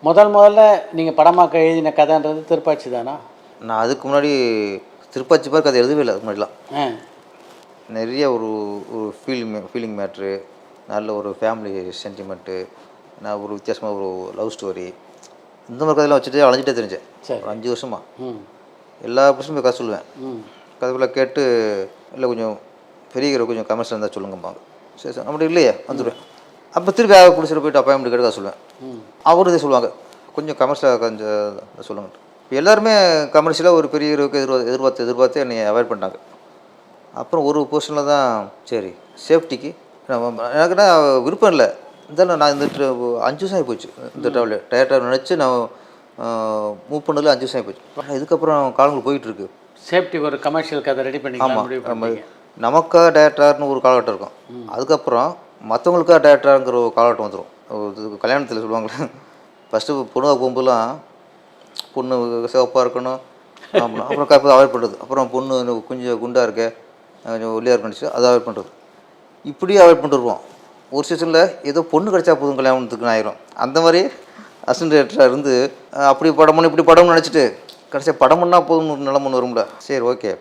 முதல்ல நீங்கள் படமாக்க எழுதின கதைன்றது திருப்பாச்சி தானா? நான் அதுக்கு முன்னாடி திருப்பாச்சி பார்க்க கதை எழுதவே இல்லை. அதுக்கு முன்னாடிலாம் நிறைய ஒரு ஒரு ஃபீலிங் மேட்ரு, நல்ல ஒரு ஃபேமிலி சென்டிமெண்ட்டு, நான் ஒரு வித்தியாசமாக ஒரு லவ் ஸ்டோரி, இந்த மாதிரி கதையெல்லாம் வச்சுட்டு அலைஞ்சிட்டே தெரிஞ்சேன். ஒரு 5 வருஷமாக எல்லா பிரச்சனையும் போய் கதை சொல்லுவேன். கதைக்குள்ளே கேட்டு இல்லை கொஞ்சம் பெரிய ஹீரோ கொஞ்சம் கமர்ஷியல் இருந்தால் சொல்லுங்கம்பாங்க. சரி சார் அப்படி இல்லையே வந்துடுவேன். அப்போ திருப்பி பிடிச்சிட்டு போயிட்டு அப்பாயின்மெண்ட் கேட்டு கதை சொல்லுவேன். அவரும் இதே சொல்லுவாங்க கொஞ்சம் கமர்ஷியலாக கொஞ்சம் சொல்லுங்க. இப்போ எல்லாருமே கமர்ஷியலாக ஒரு பெரிய ஹீரோக்கு எதிர்பார்த்து என்னை அவாய்ட் பண்ணிட்டாங்க. அப்புறம் ஒரு பொசிஷனில் தான் சரி சேஃப்டிக்கு எனக்குன்னா விருப்பம் இல்லை. இருந்தாலும் நான் இந்த 5 வருஷம் ஆகி போச்சு. இந்த டயர் நினச்சி நான் மூவ் பண்ணதில் 5 வருஷம் ஆகி போச்சு. இதுக்கப்புறம் காலங்கள் போயிட்டுருக்கு. சேஃப்டிக்கு ஒரு கமர்ஷியல் கதை ரெடி பண்ணி. ஆமாம், நமக்காக டேரக்டர்னு ஒரு காலகட்டம் இருக்கும். அதுக்கப்புறம் மற்றவங்களுக்காக டேரக்டருங்கிற ஒரு காலகட்டம் வந்துடும். இது கல்யாணத்தில் சொல்லுவாங்களே, ஃபஸ்ட்டு பொண்ணாக போகும்போதெல்லாம் பொண்ணு சிவப்பாக இருக்கணும், அப்புறம் கப்பல் அவாய்ட் பண்ணுறது. அப்புறம் பொண்ணு கொஞ்சம் குண்டாக இருக்க கொஞ்சம் ஒல்லியாக இருக்குன்னு அதை அவாய்ட் பண்ணுறது. இப்படியே அவாய்ட் பண்ணிட்டுருவோம். ஒரு சீசனில் ஏதோ பொண்ணு கிடச்சா போதும் கல்யாணத்துக்குன்னு ஆயிரும். அந்த மாதிரி அசிஸ்டன்ட் டேரக்டராக இருந்து அப்படி படம் இப்படி படம்னு நினச்சிட்டு கடைசியாக படம் பண்ணால் போதும் நிலமொன்று வரும்ல. சரி ஓகே.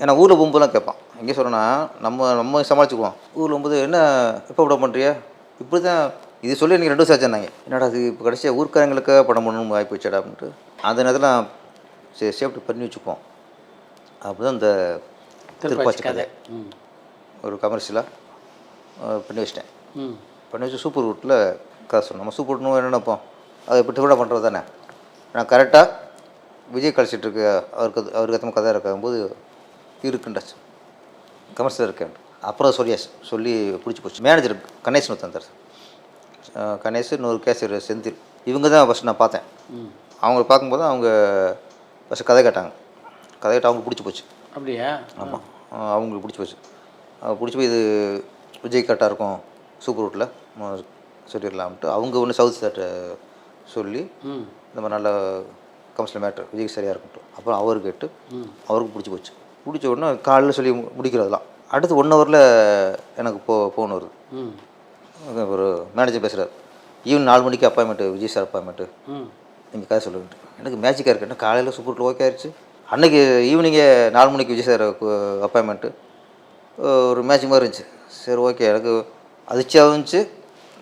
ஏன்னா ஊரில் போகும்போதெல்லாம் கேட்பான். எங்கே சொல்கிறேன்னா நம்ம சமாளிச்சுக்குவோம். ஊரில் போகும்போது என்ன எப்போ படம் பண்ணுறியா இப்படி தான் இது சொல்லி எனக்கு 2 வருஷம் ஆச்சுன்னாங்க. என்னடா அது இப்போ கடைசியாக ஊர்க்காரங்களுக்காக படம் பண்ணணும்னு வாய்ப்பு வச்சாடா அப்படின்ட்டு அந்த நேரத்தில் சரி சேஃப்டி பண்ணி வச்சுப்போம். அப்போ தான் இந்த திருப்பாச்சி கதை ஒரு கமர்ஷியலாக பண்ணி வச்சிட்டேன். பண்ணி வச்சு சூப்பர் ரூட்டில் கதை சொன்னோம். நம்ம சூப்பர் ரூட்னு என்ன நினைப்போம், அதை இப்போ கூட பண்ணுறது தானே. நான் கரெக்டாக விஜய் கழிச்சிட்ருக்கு அவருக்கு ஏற்ற கதை இருக்கும்போது இருக்குண்டாச்சு கமர்ஷியல் இருக்கேன். அப்புறம் சொல்லி பிடிச்சி போச்சு. மேனேஜர் கணேஷ்னு வந்தார் சார். கணேஷ் இன்னொரு கேசியர் செந்தில், இவங்க தான் ஃபஸ்ட்டு நான் பார்த்தேன். அவங்கள பார்க்கும்போது அவங்க ஃபஸ்ட்டு கதை கேட்டாங்க. கதை கேட்டு அவங்களுக்கு பிடிச்சி போச்சு. அப்படியா? ஆமாம், அவங்களுக்கு பிடிச்சி போச்சு. பிடிச்சி போய் இது விஜய் கரெக்டாக இருக்கும் சூப்பர் ரூட்டில் சொல்லிடலாம்ட்டு அவங்க ஒன்று சவுத் ஸ்டார்ட்டை சொல்லி இந்த மாதிரி நல்ல கமர்ஷியல் மேட்டர் விஜய்க்கு சரியாக இருக்கட்டும். அப்புறம் அவர் கேட்டு அவருக்கு பிடிச்சி போச்சு. பிடிச்ச உடனே காலையில் சொல்லி முடிக்கிறதெல்லாம் அடுத்து 1 ஹவரில் எனக்கு ஃபோன் வருது. ஒரு மேனேஜர் பேசுகிறார். ஈவினிங் 4 மணிக்கு அப்பாயின்மெண்ட்டு, விஜய் சார் அப்பாயின்மெண்ட்டு, நீங்கள் கதை சொல்லுங்கட்டு. எனக்கு மேஜிக்காக இருக்குன்னா காலையில் சூப்பர் ரூட்டில் ஓகே ஆயிடுச்சு. அன்றைக்கி ஈவினிங்கே 4 மணிக்கு விஜய் சார் அப்பாயின்மெண்ட்டு. ஒரு மேட்சிங் மாதிரி இருந்துச்சு. சரி ஓகே, எனக்கு அதிர்ச்சியாக இருந்துச்சு,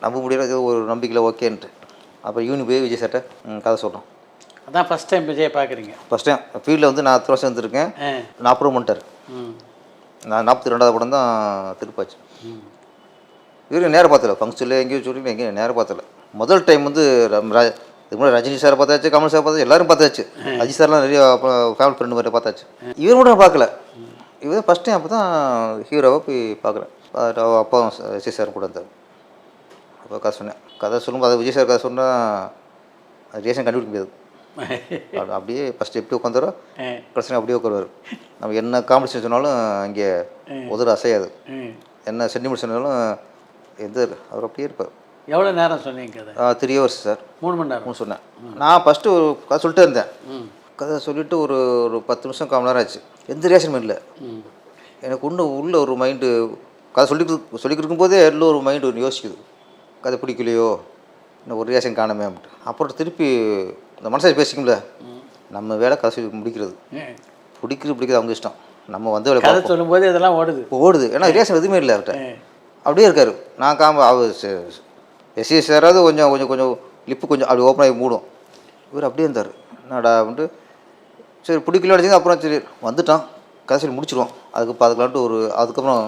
நம்ப முடியல, ஒரு நம்பிக்கையில் ஓகேன்ட்டு. அப்புறம் ஈவினிங் போய் விஜய் சார்ட்ட கதை சொல்கிறோம். அதான் ஃபஸ்ட் டைம் விஜய் பார்க்குறீங்க? ஃபஸ்ட் டைம் ஃபீல்டில் வந்து நான் 10 வருஷம் வந்துருக்கேன். நான் அப்புறம் பண்ணிட்டார். நான் 42வது படம் தான் திருப்பாச்சி. இவரு நேரம் பார்த்தல, ஃபங்க்ஷனில் எங்கேயும் சொல்லி எங்கேயும் நேரம் பார்த்தல. முதல் டைம் வந்து இதுக்கு முன்னாடி ரஜினி சாரை பார்த்தாச்சு, கமல் சார் பார்த்தாச்சு, எல்லோரும் பார்த்தாச்சு. அஜித் சார்லாம் நிறைய ஃபேமிலி ஃப்ரெண்டு மாதிரி பார்த்தாச்சு. இவர் கூட நான் பார்க்கல. இவர் ஃபஸ்ட் டைம் அப்போ தான் ஹீரோவை போய் பார்க்குறேன். அப்பா விஜய் சார் கூட இருந்தார். அப்போ கதை சொன்னேன். கதை சொல்லும்போது அதை விஜய் சார் கதை சொன்னால் ரியாக்ஷன் கண்டுபிடிக்க முடியாது. அப்படியே ஃபஸ்ட்டு எப்படி உட்காந்துறோம், கடைசி அப்படியே உட்காருவார். நம்ம என்ன காம்படிஷன் சொன்னாலும் அங்கே உதற அசையாது. என்ன சென்டிமெண்ட் சொன்னாலும் அவர் அப்படியே இருப்பார். எவ்வளோ நேரம் சொன்னீங்க கதை? 3 ஹவர்ஸ் சார். 3 மணி நேரம் சொன்னேன். நான் ஃபஸ்ட்டு ஒரு கதை சொல்லிட்டே இருந்தேன். கதை சொல்லிவிட்டு ஒரு 10 நிமிஷம் 1/4 மணி நேரம் ஆச்சு. எந்த ரியாக்ஷனும் இல்லை. எனக்கு உள்ள ஒரு மைண்டு கதை சொல்லிக்கிட்டு இருக்கும்போதே எல்லாம் ஒரு மைண்டு ஒன்று யோசிக்குது, கதை பிடிக்கலையோ, இன்னும் ஒரு ரியாக்ஷன் காணமே அப்படின்ட்டு. அப்புறம் திருப்பி இந்த மனசாட்சி பேசிக்கும்ல, நம்ம வேலை கதை சொல்லி முடிக்கிறது. பிடிக்கிறது அவங்க இஷ்டம். நம்ம வந்து கதை சொல்லும்போது இதெல்லாம் ஓடுது. ஏன்னா ரியாக்ஷன் எதுவுமே இல்லை அவர்கிட்ட. அப்படியே இருக்கார். நான் அவர் எஸ்எஸ் சாராவது கொஞ்சம் லிப்பு கொஞ்சம் அப்படி ஓப்பன் ஆகி மூடும். இவர் அப்படியே இருந்தார். என்னடா அப்படின்ட்டு சரி பிடிக்கல அடிச்சிங்க. அப்புறம் சரி வந்துட்டான், கதை சொல்லி முடிச்சிடுவோம். அதுக்கலான்ட்டு அதுக்கப்புறம்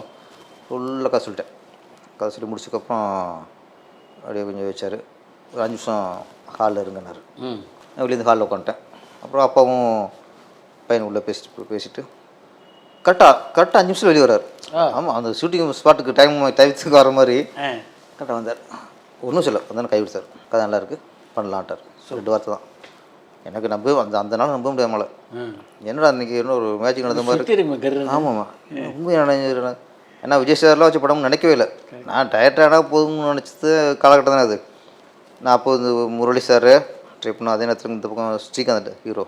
ஃபுல்லாக கதை சொல்லிட்டேன். கதை சொல்லி முடிச்சதுக்கப்புறம் அப்படியே கொஞ்சம் வச்சார். ஒரு 5 நிமிஷம் ஹாலில் இருங்கன்னாரு. நான் வெளியேருந்து ஹாலில் உட்காந்துட்டேன். அப்புறம் அப்பாவும் பையன் உள்ளே பேசிட்டு கரெக்டாக 5 நிமிஷம் வெளியே வர்றாரு. ஆமாம், அந்த ஷூட்டிங் ஸ்பாட்டுக்கு டைத்துக்கு வர மாதிரி கரெக்டாக வந்தார். ஒன்றும் சொல்ல வந்தாலும் கை விடுத்தார். கதை நல்லா இருக்குது பண்ணலான்ட்டார். 2 வார்த்தை தான். எனக்கு அந்த நாள் நம்ப முடியாத மலை. என்னடா அன்றைக்கி என்ன ஒரு மேட்சிக் நடந்த மாதிரி. ஆமாம்மா, உண்மையான ஏன்னா விஜய் சார்லாம் வச்சு படம்னு நினைக்கவே இல்லை. நான் டயர்டாக போதும்னு நினச்சது காலகட்டம் தானே அது. நான் அப்போ இந்த முரளி சார் ட்ரை பண்ணோம். அதே நேரத்தில் இந்த பக்கம் ஸ்ரீகாந்த் ஹீரோ,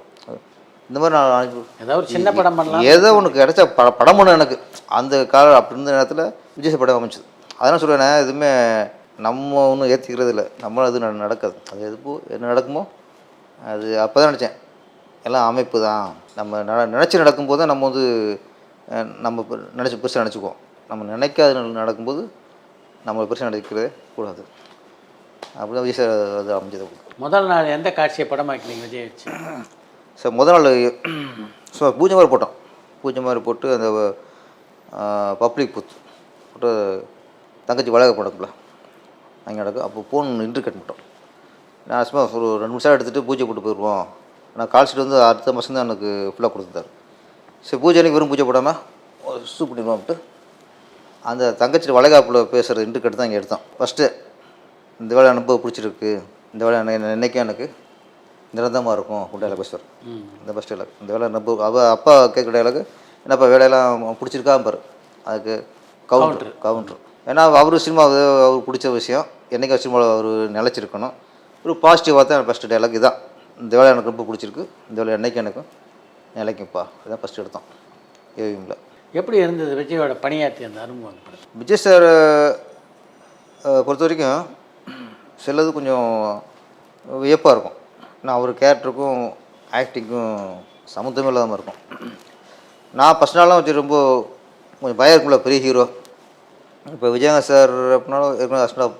இந்த மாதிரி நான் ஏதாவது சின்ன படம் பண்ணலாம், ஏதோ ஒன்று கிடச்சா படம் பண்ண எனக்கு அந்த அப்படி இருந்த நேரத்தில் விஜய் சார் படம் அமைச்சது. அதெல்லாம் சொல்லுவேன். எதுவுமே நம்ம ஒன்றும் ஏற்றிக்கிறது இல்லை, நம்மளும் அது நடக்காது. அது என்ன நடக்குமோ அது அப்போ தான் நினச்சேன், எல்லாம் அமைப்பு தான். நம்ம நினச்சி நடக்கும்போது தான் நம்ம வந்து நம்ம நினச்சி பெருசாக நினச்சிக்குவோம். நம்ம நினைக்காத நடக்கும்போது நம்ம பெருசாக நினைக்கிறதே கூடாது. அப்படி தான் விஜய் சார் அது அமைஞ்சது. முதல் நாள் எந்த காட்சியை படமாக்கினீங்க விஜய் வச்சு? சார் முதல் நாள் ஸோ பூஜை மாதிரி போட்டோம். பூஜை மாதிரி போட்டு அந்த பப்ளிக் பூத் போட்டு தங்கச்சி வளக போடக்குள்ள அங்கே நடக்கும். அப்போ ஃபோன் இன்ட்ரு கட் பண்ணிட்டோம். நான் சும்மா ஒரு 2 நிமிஷம் எடுத்துகிட்டு பூஜை போட்டு போயிடுவோம். நான் கால் ஷீட் வந்து அடுத்த மாதம் தான் எனக்கு ஃபுல்லாக கொடுத்துருந்தார். சரி பூஜை அன்றைக்கி வெறும் பூஜை போடாமல் சூ பண்ணிடுவோம்ட்டு அந்த தங்கச்சி வளைகாப்பில் பேசுகிற இன்ட்ரு கட் தான் இங்கே எடுத்தோம். ஃபஸ்ட்டு இந்த வேலை எனக்கு பிடிச்சிருக்கு, இந்த வேலை என்னைக்கும் எனக்கு நிரந்தரமாக இருக்கும் டைலாக் பேசுவார். இந்த ஃபஸ்ட் டைலாக் இந்த வேலை நம்ம அப்பா கேட்குற டைலாக், என்னப்பா வேலையெல்லாம் பிடிச்சிருக்கா பாரு, அதுக்கு கவுண்ட்ரு. ஏன்னா அவர் சினிமா அவருக்கு பிடிச்ச விஷயம், என்றைக்கும் சினிமாவில் அவர் நிலச்சிருக்கணும். ஒரு பாசிட்டிவாக தான் ஃபஸ்ட்டு டைலாக் இதான், இந்த வேலை எனக்கு ரொம்ப பிடிச்சிருக்கு, இந்த வேலை என்றைக்கும் எனக்கும் நிலைக்கும்ப்பா, இதுதான் ஃபஸ்ட்டு எடுத்தோம் ஏவிஎம்மில். எப்படி இருந்தது விஜயோட பணியாற்றி அந்த அனுபவம்? விஜய் சார் பொறுத்த வரைக்கும் சிலது கொஞ்சம் வியப்பாக இருக்கும். நான் அவர் கேரக்டருக்கும் ஆக்டிங்கும் சம்மந்தமே இல்லாமல் இருக்கும். நான் ஃபஸ்ட் நாள்லாம் வச்சு ரொம்ப கொஞ்சம் பயம் இருக்கும்ல, பெரிய ஹீரோ. இப்போ விஜயகாந்த் சார் அப்படின்னாலும் ஏற்கனவே அஸ்டாக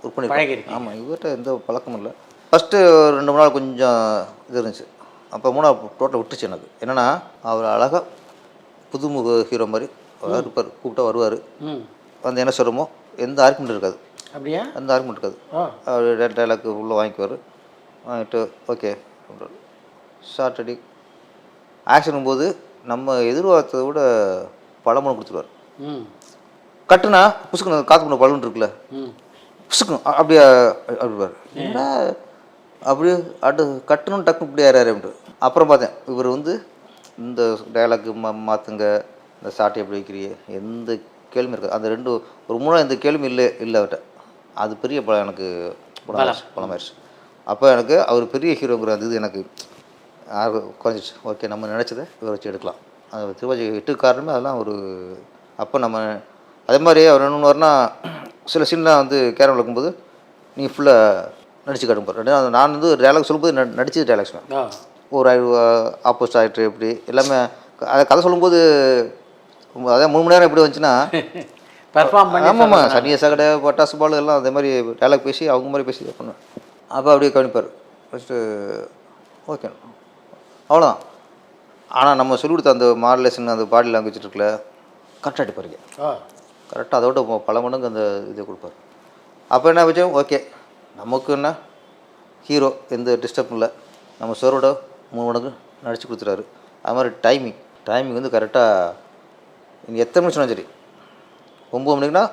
ஒர்க் பண்ணியிருக்கேன். ஆமாம், இவர்கிட்ட எந்த பழக்கமும் இல்லை. ஃபஸ்ட்டு 2-3 நாள் கொஞ்சம் இது இருந்துச்சு. அப்போ 3 டோட்டல் விட்டுச்சு எனக்கு. என்னென்னா அவர் அழகாக புதுமுக ஹீரோ மாதிரி அவர் இருப்பார், கூப்பிட்டா வருவார், வந்து என்ன சொல்கிறோமோ எந்த ஆர்குமெண்ட் இருக்காது. அப்படியா? எந்த ஆர்குமெண்ட் இருக்காது. அவர் டைலாக் உள்ளே வாங்கிக்குவார், வாங்கிட்டு ஓகே அப்படின்றார். ஷார்ட் அடி ஆக்ஷனும் போது நம்ம எதிர்பார்த்ததை விட பழமொழி கொடுத்துருவார். கட்டுனா புசுக்கணும், காற்று பண்ண பலன் இருக்குல்ல, புசுக்கணும் அப்படியே அப்படிப்பார். ஏன்னா அப்படியே கட்டணும் டக்குன்னு இப்படி யார் அப்படின்ட்டு. அப்புறம் பார்த்தேன் இவர் வந்து இந்த டைலாக்கு மாற்றுங்க, இந்த ஷார்ட் எப்படி வைக்கிறீ, எந்த கேள்வி இருக்காது. அந்த 3 எந்த கேள்வி இல்லை அவர்கிட்ட. அது பெரிய எனக்கு பலமாயிருச்சு. அப்போ எனக்கு அவர் பெரிய ஹீரோங்கிற அந்த இது எனக்கு குறைஞ்சிச்சு. ஓகே, நம்ம நினச்சதை இவரை வச்சு எடுக்கலாம். அது திருவாஜி எட்டு காரணமே அதெல்லாம் ஒரு. அப்போ நம்ம அதே மாதிரி அவர் என்ன பண்ணுவார்னா, சில சீன்லாம் வந்து கேரம் விளக்கும்போது நீங்கள் ஃபுல்லாக நடிச்சு காட்டுங்க. நான் வந்து டைலாக் சொல்லும்போது நடிச்சது டைலாக்ஸ் தான். ஒரு ஆப்போசிட் ஆகிட்டு எப்படி எல்லாமே அதை கதை சொல்லும்போது அதான் 3 மணி நேரம் எப்படி வந்துச்சுன்னா ஆமாம்மா, சனிய சகடை பட்டாசு பால் எல்லாம் அதே மாதிரி டைலாக் பேசி அவங்க மாதிரி பேசி பண்ணுவேன். அப்போ அப்படியே கவனிப்பார். ஃபஸ்ட்டு ஓகே அவ்வளோதான். ஆனால் நம்ம சொல்லிக் கொடுத்த அந்த மாடுலேஷன் அந்த பாடி லாங்குவேஜ் இருக்குல்ல, கரெக்டாக அடிப்பாருங்க. கரெக்டாக அதோட பல மடங்கு அந்த இதை கொடுப்பார். அப்போ என்ன வச்சோம், ஓகே நமக்கு என்ன ஹீரோ எந்த டிஸ்டர்பும் இல்லை, நம்ம சரோட 3 மடங்கு நடித்து கொடுத்துறாரு. அது மாதிரி டைமிங் வந்து கரெக்டாக நீங்கள் எத்தனை மணி சொன்னாலும் சரி, 9 மணிக்குன்னா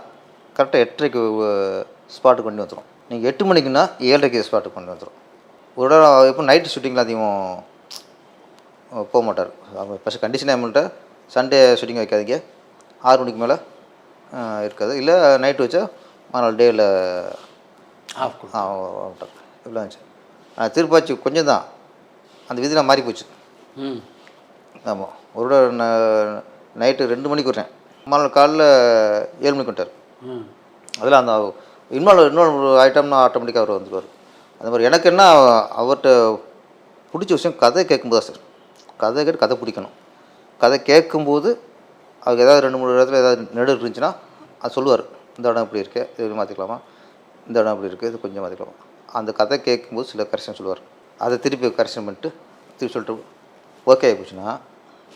கரெக்டாக 8:30க்கு ஸ்பாட்டுக்கு பண்ணி வந்துடும். நீங்கள் 8 மணிக்குன்னா 7:30க்கு ஸ்பாட்டுக்கு பண்ணி வந்துடும். ஒரு இடம் எப்போ நைட்டு ஷூட்டிங்கில் அதிகம் போக மாட்டார். ஃபஸ்ட்டு கண்டிஷன் நம்மள்கிட்ட சண்டே ஷூட்டிங் வைக்காதீங்க, 6 மணிக்கு மேலே இருக்காது, இல்லை நைட்டு வச்சா மறுநாள் டேயில் ஆஃப்டார் இவ்வளோ இருந்துச்சு. திருப்பாச்சி கொஞ்சம் தான் அந்த விதிலாம் மாறி போச்சு. ஆமாம், ஒரு நைட்டு 2 மணிக்கு விட்றேன், மறுநாள் காலைல 7 மணிக்கு வந்துட்டார். அதில் அந்த இன்னொரு ஐட்டம்னா ஆட்டோமேட்டிக்காக அவர் வந்துடுவார். அந்த மாதிரி எனக்கு என்ன அவர்கிட்ட பிடிச்ச விஷயம் கதை கேட்கும்போது தான் சார். கதை கேட்டு கதை பிடிக்கணும். கதை கேட்கும்போது அவருக்கு ஏதாவது 2-3 இடத்துல ஏதாவது நெடு இருந்துச்சுன்னா அது சொல்லுவார். இந்த இடம் இப்படி இருக்குது, இது மாற்றிக்கலாமா, இந்த இடம் இப்படி இருக்குது, இது கொஞ்சம் மாற்றிக்கலாமா. அந்த கதை கேட்கும்போது சில கரெக்ஷன் சொல்லுவார். அதை திருப்பி கரெக்ஷன் பண்ணிட்டு திருப்பி சொல்லிட்டு ஓகே ஆகிப்போச்சுன்னா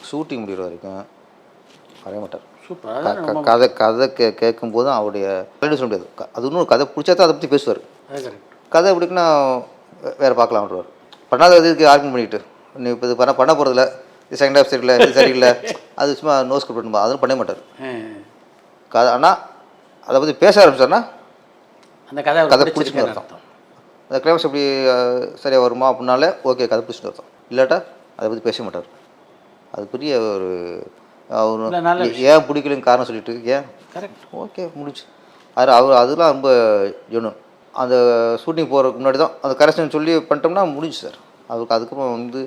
ஷூட்டிங் முடிகிற வரைக்கும் வரைய மாட்டார். கதை கேட்கும்போது அவருடைய சொல்ல முடியாது. அது இன்னும் கதை பிடிச்சா தான் அதை பற்றி பேசுவார். கதை எப்படின்னா வேறு பார்க்கலாம்ன்றவர். பண்ணாத இதுக்கு ஆர்கியூமெண்ட் பண்ணிக்கிட்டு நீ இப்போ இது பண்ண போகிறதில்ல, இது செகண்ட் ஹாஃப் சரியில்லை, இது சரியில்லை, அது சும்மா நோஸ் கட் பண்ணுமா, அதுவும் பண்ண மாட்டார். கதை ஆனால் அதை பற்றி பேச ஆரம்பிச்சார்னா அந்த கதை பிடிச்சின்னு அர்த்தம். அந்த கிளைமேக்ஸ் எப்படி சரியாக வருமா அப்படின்னாலே ஓகே கதை பிடிச்சிட்டு அர்த்தம். இல்லாட்டா அதை பற்றி பேச மாட்டார். அது பெரிய ஒரு ஏன் பிடிக்கலன்னு காரணம் சொல்லிட்டு ஏன் கரெக்ட் ஓகே முடிச்சு அதெல்லாம் ரொம்ப ஜெனுவன். அந்த ஷூட்டிங் போகிறதுக்கு முன்னாடி தான் அந்த கரெக்ஷன் சொல்லி பண்ணிட்டோம்னா முடிஞ்சு சார். அதுக்கப்புறம் வந்து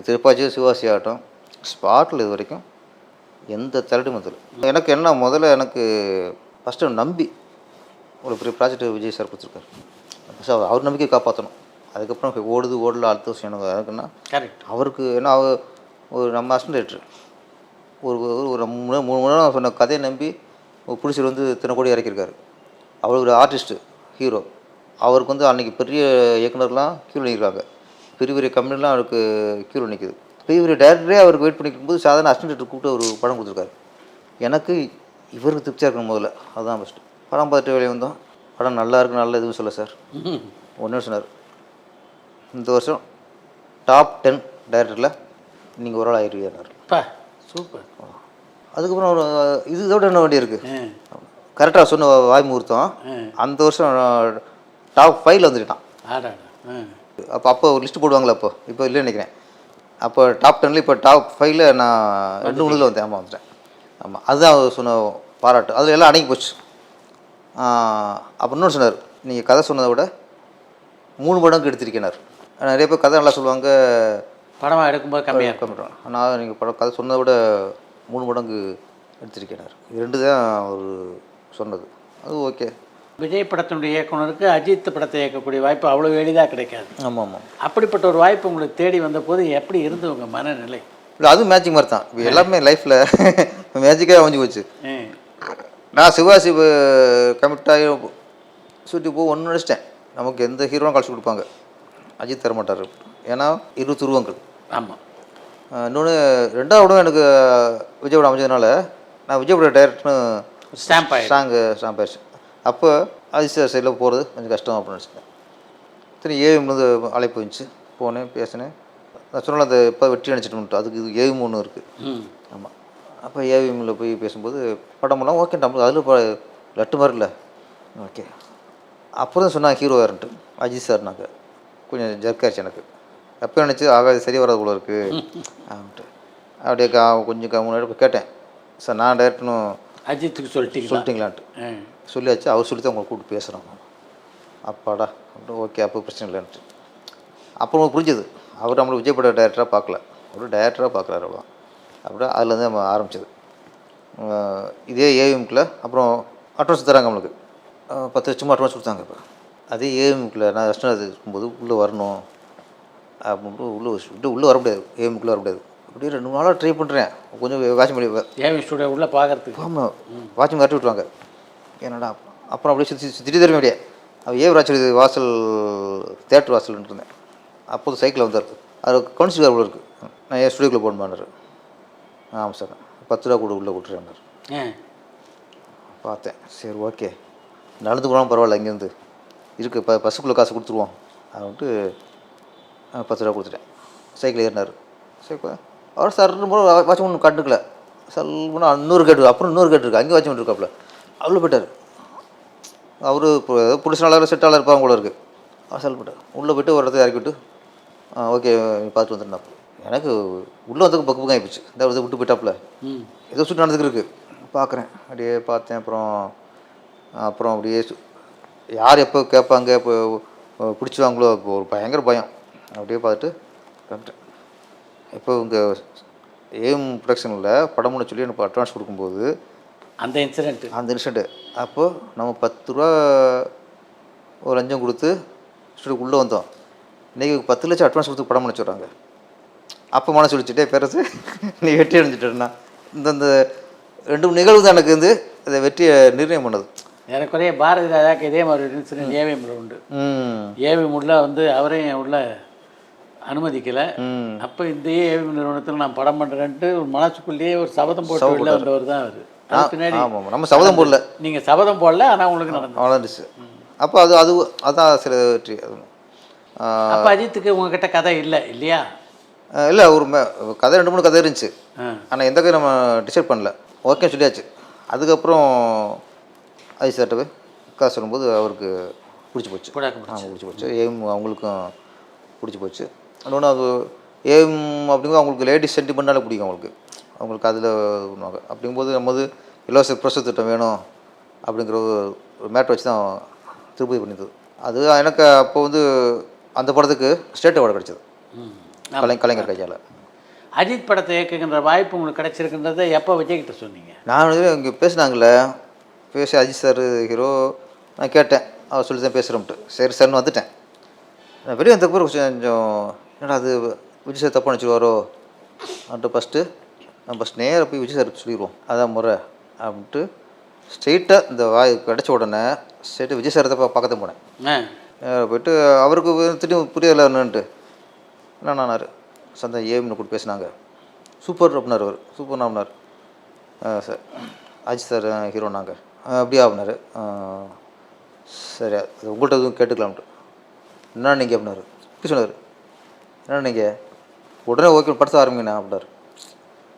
திருப்பாச்சி சிவாசி ஆகட்டும் ஸ்பாட்டில் இது வரைக்கும் எந்த தரடும் தெரியல. எனக்கு என்ன முதல்ல எனக்கு ஃபஸ்ட்டு நம்பி ஒரு பெரிய ப்ராஜெக்ட் விஜய் சார் கொடுத்துருக்காரு. ஸோ அவர் நம்பிக்கை காப்பாற்றணும். அதுக்கப்புறம் ஓடல அடுத்த விஷயம் எனக்கு அதுக்குன்னா கரெக்ட். அவருக்கு ஏன்னா அவர் ஒரு நம்ம அசிஸ்டன்ட் டைரக்டர் ஒரு ஒரு 3 மணி நேரம் சொன்ன கதையை நம்பி பிடிச்சிட்டு வந்து இத்தனை கோடி இறக்கியிருக்காரு. அவர் ஒரு ஆர்டிஸ்ட்டு ஹீரோ. அவருக்கு வந்து அன்றைக்கி பெரிய இயக்குனர்லாம் க்யூ நிற்கிறாங்க. பெரிய பெரிய கம்பெனிலாம் அவருக்கு க்யூ நிற்குது. பெரிய பெரிய டேரக்டரே அவருக்கு வெயிட் பண்ணிக்கும்போது சாதாரண அசிஸ்டன்ட் டைரக்டர் கூப்பிட்டு ஒரு படம் கொடுத்துருக்காரு. எனக்கு இவருக்கு திருப்தியாக இருக்கணும் முதல்ல, அதுதான் ஃபஸ்ட்டு. படம் பார்த்துட்டு வெளியே வந்தோம். படம் நல்லா இருக்கு, நல்லா எதுவும் சொல்ல சார். ஒன்றே சொன்னார், இந்த வருஷம் டாப் 10 டைரக்டரில் நீங்கள் ஒரு ஆள் ஆயிடுவீங்கன்னார். சூப்பர். அதுக்கப்புறம் ஒரு இதோட என்ன வேண்டி இருக்குது. கரெக்டாக சொன்ன வாய் முகூர்த்தம் அந்த வருஷம் டாப் 5 வந்துட்டான். அப்போ ஒரு லிஸ்ட்டு போடுவாங்களே, இப்போ இல்லை நினைக்கிறேன். அப்போ டாப் 10 இப்போ டாப் 5 நான் 2 வந்தேன். ஆமாம், வந்துட்டேன். ஆமாம், அதுதான் அவர் சொன்ன பாராட்டு. அதில் எல்லாம் அடங்கி போச்சு. அப்போ இன்னொன்று சொன்னார், நீங்கள் கதை சொன்னதை விட 3 மடங்கு எடுத்திருக்கேனார். நிறைய பேர் கதை நல்லா சொல்லுவாங்க, படமாக எடுக்கும்போது கம்மியாக கம்மிடுவாங்க. ஆனால் நீங்கள் கதை சொன்னதை விட 3 மடங்கு எடுத்திருக்கிறார். 2 தான் அவர் சொன்னது. அது ஓகே. விஜய் படத்தினுடைய இயக்குனருக்கு அஜித் படத்தை இயக்கக்கூடிய வாய்ப்பு அவ்வளோ எளிதாக கிடைக்காது. ஆமாம் ஆமாம். அப்படிப்பட்ட ஒரு வாய்ப்பு உங்களுக்கு தேடி வந்த போது எப்படி இருந்து உங்கள் மனநிலை? இல்லை, அதுவும் மேட்சிங் மாதிரி தான். எல்லாமே லைஃப்பில் மேஜிக்காக அமைஞ்சு போச்சு. நான் சிவாசி கமிட்டாகி ஷூட்டிங் போய் ஒன்று நினச்சிட்டேன், நமக்கு எந்த ஹீரோவும் கழிச்சு கொடுப்பாங்க, அஜித் தர மாட்டார். ஏன்னா 20 உருவங்கள். ஆமாம். இன்னொன்று 2வது எனக்கு விஜய் படம் அமைஞ்சதுனால நான் விஜய் படம் டைரக்ட்னு ஸ்டாம்ப் ஆயிடுச்சு. அப்போ அஜித் சார் சைடில் போகிறது கொஞ்சம் கஷ்டம் அப்படின்னு நினச்சிட்டேன். சரி, ஏவிஎம்லேருந்து அழைப்பு வந்துச்சு, போனேன், பேசினேன். நான் சொன்னால அந்த இப்போ வெற்றி நினச்சிட்டு அதுக்கு இது ஏவிஎம் ஒன்று இருக்குது. ஆமாம். அப்போ ஏவிஎம்மில் போய் பேசும்போது படமெல்லாம் ஓகே, நம்ம அதில் இப்போ லட்டு மாதிரி இல்லை, ஓகே. அப்புறம் தான் சொன்னாங்க ஹீரோ யாருன்ட்டு. அஜித் சார். நாங்கள் கொஞ்சம் ஜர்க்காச்சு எனக்கு. எப்போ நினச்சி ஆகாது, சரி வராது போல இருக்குது அப்படின்ட்டு அப்படியே கொஞ்சம் முன்னாடி கேட்டேன், சார் நான் டைரக்டனும் அஜித்துக்கு சொல்லிட்டீங்களான்ட்டு சொல்லியாச்சு. அவர் சொல்லி தான் உங்களை கூப்பிட்டு பேசுகிறோம். அப்பாடா அப்படின் ஓகே, அப்போ பிரச்சனை இல்லைன்ட்டு. அப்புறம் புரிஞ்சது, அவர் நம்மளை விஜய் பட டைரக்டராக பார்க்கல, அவர் டைரக்டராக பார்க்குறாரு. அவ்வளோ அப்படியே அதுலேருந்து நம்ம ஆரம்பிச்சது. இதே ஏவிஎம்கில் அப்புறம் அட்வான்ஸ் தராங்க நம்மளுக்கு 10 லட்சமாக அட்வான்ஸ் கொடுத்தாங்க. இப்போ அதே ஏவிஎம்கில் நான் கஷ்டம் இருக்கும்போது உள்ளே வரணும் அப்படின்ட்டு உள்ளே வர முடியாது, ஏவிஎம்குள்ளே வர முடியாது. அப்படியே 2 நாளாக ட்ரை பண்ணுறேன், கொஞ்சம் வாட்சிங் பண்ணி ஏவிஎம் ஸ்டூடியோ உள்ளே பார்க்குறதுக்கு. ஆமாம், வாட்சிங் கட்டி விட்டுருவாங்க. என்னடா அப்புறம் அப்படியே சுற்றி தருவேன். அப்படியே அவள் ஏவராட்சி வாசல் தேட்டர் வாசல்னு இருந்தேன். அப்போது சைக்கிளில் வந்தார். அது கவுன்சிலர் அவ்வளோ இருக்குது. நான் ஏன் ஸ்டுடியோக்குள்ளே போகணுமான்னாரு. ஆமாம் சார், 10 ரூபா கூட உள்ளே விட்டுறேன்னாரு. பார்த்தேன், சரி ஓகே, நடந்து போனாலும் பரவாயில்ல, இங்கேருந்து இருக்குது பஸ்ஸுக்குள்ளே காசு கொடுத்துருவோம் அப்படின்ட்டு 10 ரூபா கொடுத்துட்டேன். சைக்கிள் ஏறினார். சரி, அவர் சார் வாட்ச் ஒன்றும் கண்டுக்கல. சொல்லுன்னா இன்னொரு கேட்டு, அப்புறம் இன்னொரு கேட்டு இருக்குது, அங்கே வாட்ச் ஒன்று இருக்காப்புல. அவ்வளோ போயிட்டார். அவர் இப்போ ஏதோ புடிச்சினாலும் செட்டாளர் இருப்பாங்க போல இருக்குது. அவர் செல் போட்டார். உள்ளே போய்ட்டு ஒரு இடத்த இறக்கிவிட்டு ஓகே பார்த்துட்டு வந்துருந்தாப்பு. எனக்கு உள்ளே வந்ததுக்கு பக்கு பக்கம் ஆகிப்போச்சு. இந்த இடத்த விட்டு போயிட்டாப்புல, ஏதோ சுட்டு நடந்துக்கு இருக்குது. பார்க்குறேன், அப்படியே பார்த்தேன். அப்புறம் அப்படியே யார் எப்போ கேட்பாங்க, இப்போ பிடிச்சிவாங்களோ, இப்போ ஒரு பயங்கர பயம். அப்படியே பார்த்துட்டு வந்துட்டேன். இப்போ இங்கே ஏஎம் ப்ரொடக்ஷனில் படம்னு சொல்லி எனக்கு அட்வான்ஸ் கொடுக்கும்போது அந்த இன்சிடெண்ட்டு அப்போது நம்ம 10 ரூபா ஒரு லஞ்சம் கொடுத்து ஸ்டுடியோக்கு உள்ளே வந்தோம். இன்றைக்கி 10 லட்சம் அட்வான்ஸ் கொடுத்து படம் பண்ண சொல்கிறாங்க. அப்போ மன சொல்லிச்சுட்டே பேரது நீ வெற்றி அடைஞ்சிட்டேன்னா இந்த 2 நிகழ்வு தான் எனக்கு வந்து அதை வெற்றியை நிர்ணயம் பண்ணது. எனக்குறைய பாரதி ராஜாக்கு இதே மாதிரி இன்சிடென்ட் ஏவிஎம்மில் உண்டு. ஏவிஎம் உள்ள வந்து அவரையும் உள்ள அனுமதிக்கலை. அப்போ இந்த ஏவிஎம் நிறுவனத்தில் நான் படம் பண்ணுறேன்ட்டு ஒரு மனசுக்குள்ளேயே ஒரு சபதம் போட்டு வெளில வந்தவர் தான் அவர். பின்னாடி நம்ம சபதம் போடல, நீங்கள் சபதம் போடல, ஆனால் உங்களுக்கு நடந்துச்சு. அப்போ அதான் சில வெற்றி. அப்போ அஜித்துக்கு உங்ககிட்ட கதை இல்லையா? இல்லை, ஒரு கதை 2-3 கதை இருந்துச்சு. ஆனால் எந்த கதை நம்ம டிசைட் பண்ணல, ஓகே சொல்லியாச்சு. அதுக்கப்புறம் அஜித் சார்ட்ட போய் கதை சொல்லும்போது அவருக்கு பிடிச்சி போச்சு. பிடிச்சி போச்சு. ஏம் அவங்களுக்கும் பிடிச்சி போச்சு. இன்னொன்று அது ஏம் அப்படிங்கும்போது அவங்களுக்கு லேடிஸ் சென்டிமெண்ட்டாலே பிடிக்கும். அவங்களுக்கு அதில் பண்ணுவாங்க. அப்படிங்கும்போது நம்ம இலவச பிரசவ திட்டம் வேணும் அப்படிங்கிற ஒரு மேட்டர் வச்சு தான் திருப்பதி பண்ணிது. அது எனக்கு அப்போ வந்து அந்த படத்துக்கு ஸ்டேட் அவார்டு கிடச்சிது கலைஞர் கையால். அஜித் படத்தை இயக்குகின்ற வாய்ப்பு உங்களுக்கு கிடச்சிருக்கின்றதை எப்போ விஜய்கிட்ட சொன்னீங்க? நான் இங்கே பேசினாங்களே, பேசி அஜித் சார் ஹீரோ, நான் கேட்டேன், அவர் சொல்லி தான் பேசுகிறோம்ட்டு. சரி சார்னு வந்துட்டேன். நான் வெளியே வந்தப்போ கொஞ்சம் என்னடா அது விஜய் சார் தப்பாக நினச்சிடுவாரோ அப்படின்ட்டு ஃபஸ்ட்டு நேராக போய் விஜய் சார் சொல்லிடுவோம், அதான் முறை அப்படின்ட்டு ஸ்ட்ரெயிட்டாக இந்த வாய் கிடச்ச உடனே ஸ்ட்ரெயிட்டாக விஜய் சார் தான் பார்க்கத்தான் போனேன். போயிட்டு அவருக்கு திரும்பி புரியலை என்னன்ட்டு என்னன்னாரு, சந்தா ஏம்னு கூப்பிட்டு பேசினாங்க. சூப்பர் அப்படின்னாரு. அவர் சூப்பர்னா அப்படின்னாரு. சார் அஜித் சார் ஹீரோ நாங்கள் அப்படியே அப்படின்னாரு. சரி அது உங்கள்கிட்ட எதுவும் கேட்டுக்கலாம்ட்டு. என்ன நீங்கள் அப்படின்னாரு. இப்படி சொன்னார். என்ன நீங்கள் உடனே ஓகே படுத்த ஆரம்பிங்கண்ணா அப்படின்னாரு.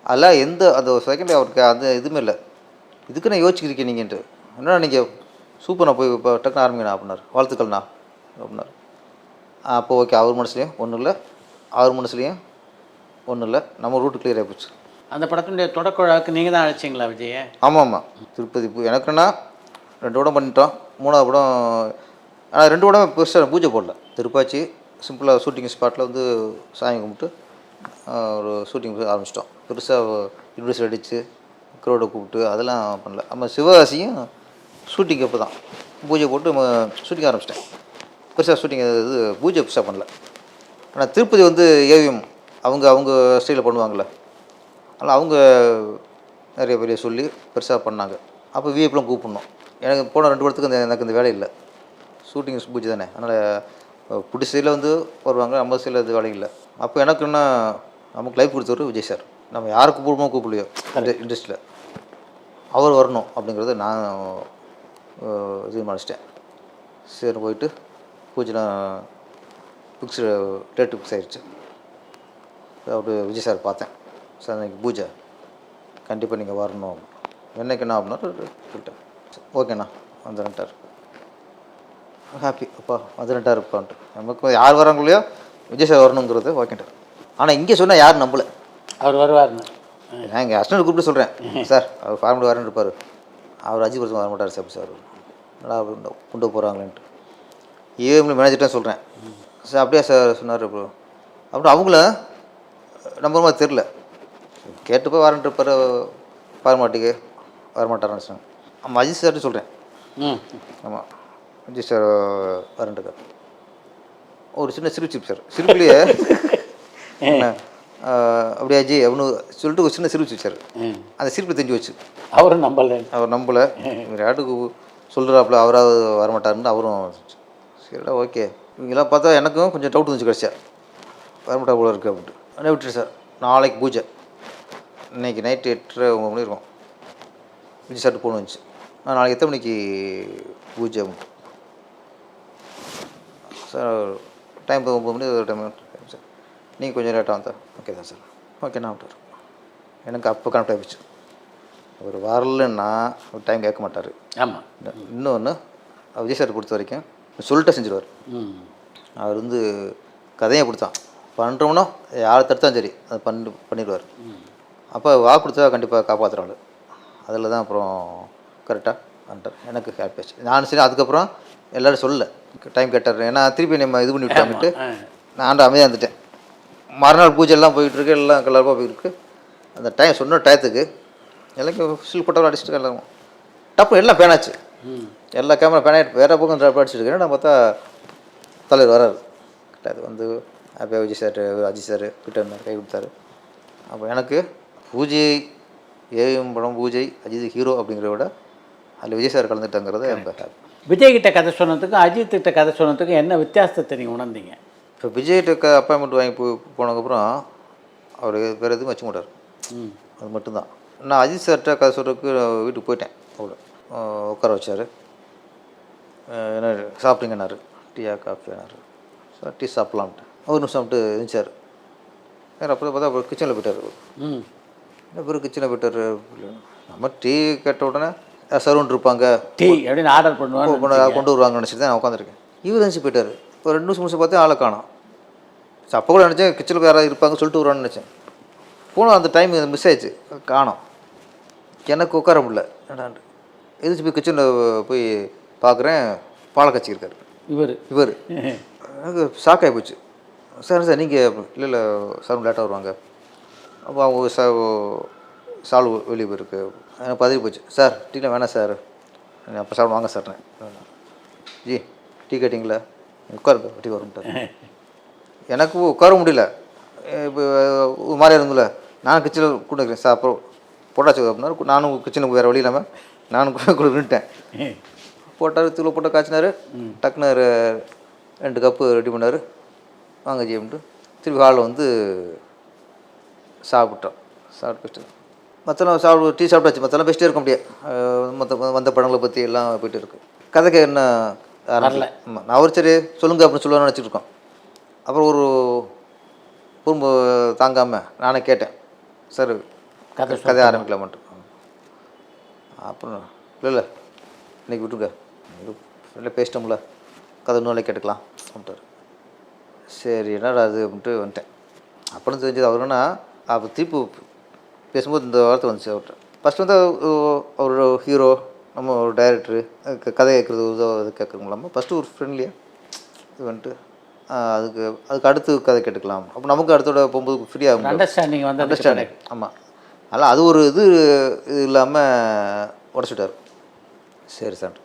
அதெல்லாம் எந்த அந்த செகண்ட் அவருக்கு அந்த இதுவுமே இல்லை. இதுக்கு நான் யோசிச்சுருக்கேன் நீங்கன்ட்டு. என்னடா நீங்கள் சூப்பர் நான் போய் இப்போ டக்குன்னு ஆரம்பிங்கண்ணா அப்படின்னாரு. வாழ்த்துக்கள்ண்ணா அப்படின்னாரு. அப்போ ஓகே அவர் மனசுலேயும் ஒன்றும் இல்லை, அவர் மனசுலேயும் ஒன்றும் இல்லை, நம்ம ரூட்டு கிளியர் ஆகி போச்சு. அந்த படத்தினுடைய தொடக்க விழாவுக்கு நீங்கள் தான் அழைச்சிங்களா விஜயை? ஆமாம் திருப்பதி எனக்குன்னா 2 படம் பண்ணிட்டோம். 3வது படம் ஆனால் 2 படம் பெருசாக பூஜை போடல. திருப்பாச்சி சிம்பிளாக ஷூட்டிங் ஸ்பாட்டில் வந்து சாமி கும்பிட்டு ஒரு ஷூட்டிங் ஆரம்பிச்சிட்டோம். பெருசாக யூனிவர்சிட்டி அடித்து க்ரௌடை கூப்பிட்டு அதெல்லாம் பண்ணல. நம்ம சிவகாசியும் ஷூட்டிங் அப்போ தான் பூஜை போட்டு ஷூட்டிங் ஆரம்பிச்சிட்டேன். பெருசாக ஷூட்டிங் இது பூஜை பெருசாக பண்ணல. ஆனால் திருப்பதி வந்து ஏவிஎம் அவங்க ஸ்டைலில் பண்ணுவாங்கள்ல, அதனால் அவங்க நிறைய பேர் சொல்லி பெருசாக பண்ணாங்க. அப்போ விஐபிலாம் கூப்பிட்ணும். எனக்கு போன 2 படத்துக்கு எனக்கு இந்த வேலை இல்லை. ஷூட்டிங் பூஜை தானே, அதனால் புடி சைடில் வந்து வருவாங்க, நம்ம சைடில் இது வேலை இல்லை. அப்போ எனக்குன்னா நமக்கு லைஃப் கொடுத்தவர் விஜய் சார். நம்ம யாரை கூப்பிடலையோ இண்டஸ்ட்ரியில் அவர் வரணும் அப்படிங்கிறத நான் தீர்மானிச்சிட்டேன். சரி போயிட்டு பூஜைலாம் ஃபிக்ஸ்டு டேட்டு ஃபிக்ஸ் ஆகிடுச்சு. அப்படி விஜய் சார் பார்த்தேன். சார் இன்றைக்கி பூஜை கண்டிப்பாக நீங்கள் வரணும். என்னைக்குண்ணா அப்படின்னா சொல்லிட்டேன். ஓகேண்ணா வந்துட்டார். ஹாப்பி அப்பா வந்துட்டார் இருப்பான்ட்டு. நமக்கு யார் வராங்களோ விஜய் சார் வரணுங்கிறது ஓகேட்டார். ஆனால் இங்கே சொன்னால் யாரும் நம்பலை அவர் வருவார்னு. நான் எங்கள் ஹஸ்பண்ட் கூப்பிட்டு சொல்கிறேன், சார் அவர் ஃபார்மெட் வரேன்னு இருப்பார், அவர் அஜித் படத்துக்கு வர மாட்டார் சார். சார் நல்லா கொண்டு போகிறாங்களேன்ட்டு ஏஎம்ல மேனேஜர்கிட்ட சொல்கிறேன். சார் அப்படியே சார் சொன்னார். அப்புறம் அவங்கள நம்பர் மாதிரி தெரில, கேட்டுப்போ வரேன்ட்டு இருப்பார், ஃபார்மாட்டுக்கு வரமாட்டார்னு சொன்னாங்க. ஆமாம் அஜித் சார்ட்டு சொல்கிறேன். ஆமாம் அஜித் சார் வரேன்ட்டுக்கார். ஒரு சின்ன சிரிப்பு சார், சிரிப்புலேயே அப்படியே அஜி அப்படின்னு சொல்லிட்டு ஒரு சின்ன சிரிப்பு சார். அந்த சிரிப்பு தெரிஞ்சு வச்சு அவர் நம்பலை. இவர் யாட்டுக்கு சொல்கிறாப்புல அவராவது வரமாட்டாருன்னு அவரும் சரிடா ஓகே. இவங்கெல்லாம் பார்த்தா எனக்கும் கொஞ்சம் டவுட் வந்துச்சு கிடச்சா, வரமாட்டா போல இருக்குது அப்படின்ட்டு. ஆனால் விட்டுரு சார். நாளைக்கு பூஜை, இன்றைக்கி நைட்டு 8:30 9 மணி இருக்கும். விஜய் சார்ட்டு ஃபோன் வந்துச்சு, நாளைக்கு எத்தனை மணிக்கு பூஜை சார்? டைம் 9 மணி ஒரு டைம் சார். நீங்கள் கொஞ்சம் லேட்டாக வந்தா ஓகே தான் சார். ஓகேண்ணா விட்டார். எனக்கு அப்போ கனெக்ட் ஆகிடுச்சு, ஒரு வரலன்னா ஒரு டைம் கேட்க மாட்டார். ஆமாம். இன்னொன்று விஜய் சார் பொறுத்த வரைக்கும் சொல்லிட்டே செஞ்சுருவார். அவர் வந்து கதையை கொடுத்தான் பண்ணுறோம்னா யாரை தடுத்தாலும் சரி அதை பண்ணிடுவார். அப்போ வாக்கு கொடுத்தா கண்டிப்பாக காப்பாற்றுறாள். அதில் தான் அப்புறம் கரெக்டாக வந்துட்டார். எனக்கு ஹாப்பி ஆச்சு. நான் சரி அதுக்கப்புறம் எல்லோரும் சொல்லலை, டைம் கேட்டார். ஏன்னா திருப்பி நம்ம இது பண்ணி விட்டாங்கட்டு நான் அமைதியாக இருந்துட்டேன். மறுநாள் பூஜைலாம் போயிட்டுருக்கு, எல்லாம் கலர்பாக போயிருக்கு. அந்த டைம் சொன்ன டயத்துக்கு எல்லாம் சில் போட்டவரை அடிச்சுட்டு எல்லாம் டப்பு எல்லாம் பேனாச்சு. எல்லா கேமரா பேனாயிட்டு வேறு பக்கம் ட்ராப் அடிச்சுட்டு நான் பார்த்தா தலைவர் வராரு. அது வந்து ஹாப்பியாக விஜய் சார் அஜித் சார் கிட்ட இருந்தார், கை கொடுத்தாரு. அப்போ எனக்கு பூஜை ஏஎம் படம் பூஜை அஜித் ஹீரோ அப்படிங்கிறத விட அதில் விஜய் சார் கலந்துட்டாங்கிறது ரொம்ப ஹாப்பி. விஜய்கிட்ட கதை சொன்னதுக்கும் அஜித்திட்ட கதை சொன்னதுக்கும் என்ன வித்தியாசத்தை நீங்கள் உணர்ந்தீங்க? இப்போ விஜய்கிட்ட அப்பாயின்மெண்ட் வாங்கி போனதுக்கப்புறம் அவர் வேறு எதுவும் வச்சு மாட்டார், அது மட்டும்தான். நான் அஜித் சார்கிட்ட கதை சொல்கிறதுக்கு வீட்டுக்கு போயிட்டேன். அவ்வளோ உட்கார வச்சார். என்ன சாப்பிட்டீங்கன்னாரு, டீயா காஃபினாரு. சார் டீ சாப்பிட்லான்ட்டு ஒரு நிமிஷம் சாப்பிட்டு இருந்துச்சார். வேறு அப்புறம் பார்த்தா அப்புறம் கிச்சனில் போயிட்டார். அப்புறம் கிச்சனில் போயிட்டார். நம்ம டீ கேட்ட உடனே சர்வன்ட் இருப்பாங்க, டீ அப்படின்னு ஆர்டர் பண்ணுவாங்க, கொண்டு வருவாங்கன்னு நினச்சிட்டு தான் நான் உட்காந்துருக்கேன். இவர் நினச்சி போயிட்டார். ஒரு 2 நிமிஷம் முடிச்சு பார்த்தா ஆளை காணோம். அப்போ கூட நினச்சேன் கிச்சனுக்கு யாராவது இருப்பாங்க சொல்லிட்டு வருவான்னு நினச்சேன். போனோம், அந்த டைம் மிஸ் ஆயிடுச்சு, காணோம். எனக்கு உட்கார முடியல. என்னடாண்டு எதிர்த்து போய் கிச்சனில் போய் பார்க்குறேன், பாலை கச்சிருக்காரு இவர். எனக்கு ஷாக் ஆகி போச்சு. சார் நீங்கள் இல்லை சார் லேட்டாக வருவாங்க. அப்போ அவங்க சால்வ் வெளியே போயிருக்கு. எனக்கு பதவி போச்சு. சார் டீலாம் வேணாம் சார், அப்போ சாப்பிட வாங்க சார். ஜி டீ கேட்டிங்களா, உட்காருங்க டீ வரும்ட்டார். எனக்கு உட்கார முடியல, இப்போ ஒரு மாதிரியா இருந்துல. நான் கிச்சனில் கொடுக்குறேன் சார், அப்புறம் போட்டாச்சு அப்படின்னா நானும் கிச்சனுக்கு வேறு வழி இல்லாமல் நானும் கொடுத்துட்டேன். போட்டார், தூளை போட்டு காய்ச்சினார், டக்குன்னு 2 கப்பு ரெடி பண்ணார். வாங்க ஜி அப்படின்ட்டு திருப்பி ஹாலில் வந்து சாப்பிட்டோம். சாப்பிட்டு மற்றெல்லாம் டீ சாப்பிட்டாச்சு, மற்றெல்லாம் பெஸ்ட்டே இருக்க முடியாது. வந்த படங்களை பற்றி எல்லாம் போயிட்டு இருக்கு. கதைக்கு என்ன ஆரம்பிக்கல. ஆமாம், நான் ஒரு சரி சொல்லுங்க அப்படின்னு சொல்லுவான்னு நினச்சிட்டு இருக்கோம். அப்புறம் ஒரு குறும்பு தாங்காமல் நானே கேட்டேன், சார் கதை ஆரம்பிக்கலாமான்ட்டு. அப்புறம் இல்லை இன்றைக்கி விட்டுருங்க, இல்லை பேசிட்டோம்ல, கதை இன்னும் கேட்டுக்கலாம் அப்படின்ட்டார். சரி என்னடா அது அப்படின்ட்டு வந்துட்டேன். அப்புறம் தெரிஞ்சது அவருன்னா அப்போ திருப்பி பேசும்போது இந்த வார்த்தை வந்துச்சு அவர்கிட்ட. ஃபஸ்ட்டு வந்து அவர் ஹீரோ, நம்ம ஒரு டைரக்டரு, கதை கேட்குறது இது கேட்குறது இல்லாமல் ஃபஸ்ட்டு ஒரு ஃப்ரெண்ட்லியாக இது வந்துட்டு அதுக்கு அடுத்து கதை கேட்டுக்கலாம். அப்போ நமக்கு அடுத்தோட போகும்போது ஃப்ரீயாக அண்டர்ஸ்டாண்டிங் வந்து அண்டர்ஸ்டாண்டிங். ஆமாம், அதனால் அது ஒரு இது இல்லாமல் உடச்சிட்டார். சரி சார்.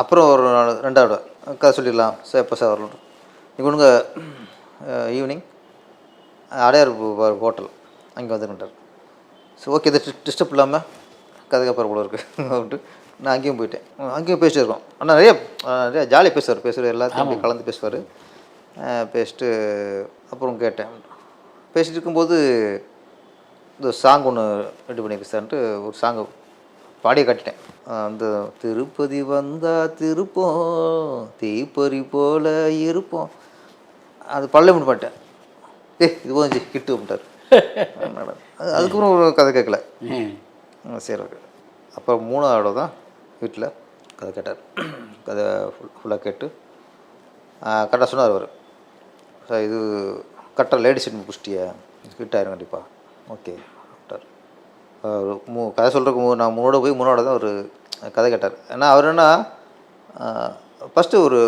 அப்புறம் ஒரு 2வது கதை சொல்லிடலாம் சார், எப்போ சார் வரலாம். நீங்கள் ஒன்றுங்க ஈவினிங் அடையார் ஹோட்டல் அங்கே வந்துட்டார். ஸோ ஓகே, இதை டிஸ்டர்ப் இல்லாமல் கதைக்கு அப்புறம் போல இருக்குது அப்படின்ட்டு நான் அங்கேயும் போயிட்டேன். அங்கேயும் பேசிட்டு இருக்கோம். ஆனால் நிறைய ஜாலியாக பேசுவார் எல்லாத்தையும் அப்படி கலந்து பேசுவார். பேசிட்டு அப்புறம் கேட்டேன். பேசிகிட்டு இருக்கும்போது இந்த சாங் ஒன்று ரெடி பண்ணியிருக்கு சார்ன்ட்டு ஒரு சாங்கை பாடியே காட்டிட்டேன். அந்த திருப்பதி வந்தால் திருப்போம், தீப்பறி போல் இருப்போம், அது பல்ல பண்ண மாட்டேன். இது போஞ்சி கிட்டு அப்படின்ட்டார். அதுக்கப்புறம் ஒரு கதை கேட்கல. சரி ஓகே. அப்புறம் 3வது தான் வீட்டில் கதை கேட்டார். கதை ஃபுல்லாக கேட்டு கரெக்டாக சொன்னார் அவர், சார் இது கரெக்டாக லேடிஸ் சீட் புஷ்டியா, ஹிட் ஆயிரும் கண்டிப்பாக, ஓகே அப்படின்ட்டார். கதை சொல்கிறதுக்கு நான் 3வது தான் ஒரு கதை கேட்டார். ஏன்னா அவர் என்ன ஃபஸ்ட்டு ஒரு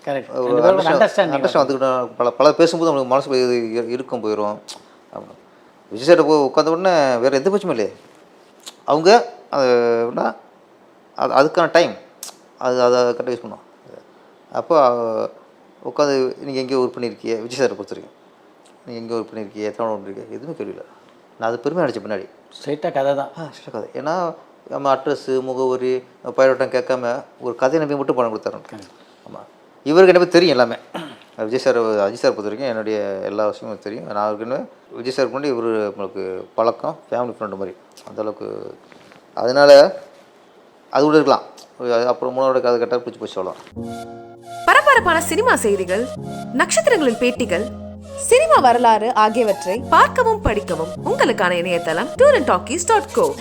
அண்டர்ஸ்டாண்ட் வந்துக்கிட்டோம். பல பேசும்போது நம்மளுக்கு மனசு இருக்கும் போயிடும். விஜய் சார்ட்ட போய் உட்காந்த உடனே வேறு எந்த பட்சமும் இல்லையே, அவங்க அதுனா அதுக்கான டைம் அதை கரெக்டாக யூஸ் பண்ணுவோம். அப்போ உட்காந்து நீங்கள் எங்கேயோ ஒர்க் பண்ணியிருக்கிய, விஜய் சாரை பொறுத்த வரைக்கும் நீங்கள் எங்கேயோ ஒர்க் பண்ணியிருக்கிய, எத்தனை ஒர்க் பண்ணியிருக்கேன் எதுவுமே கேள்வியில்லை. நான் அது பெருமையாக நினச்சேன் பின்னாடி. ஸ்ட்ரைட்டாக கதை தான். ஸ்ட்ரைட்டாக கதை. ஏன்னா நம்ம அட்ரஸ்ஸு முகவரி பயிரோட்டம் கேட்காம ஒரு கதையை நம்பி மட்டும் பணம் கொடுத்தாரு. ஆமாம், இவருக்கு என்ன தெரியும் எல்லாமே. அஜித் சார் பொறுத்த வரைக்கும் என்னுடைய எல்லா விஷயமும் தெரியும். நான் அவருக்கு விஜய் சாருக்கு முன்னாடி இவர் நம்மளுக்கு பழக்கம், ஃபேமிலி ஃப்ரெண்டு மாதிரி அந்தளவுக்கு. அதனால் அது கூட இருக்கலாம். அப்புறம் 3வது கதை கேட்டால் பிடிச்சி போய் சொல்லலாம். பரபரப்பான சினிமா செய்திகள், நட்சத்திரங்களின் பேட்டிகள், சினிமா வரலாறு ஆகியவற்றை பார்க்கவும் படிக்கவும் உங்களுக்கான இணையதளம் tourantalkies.co.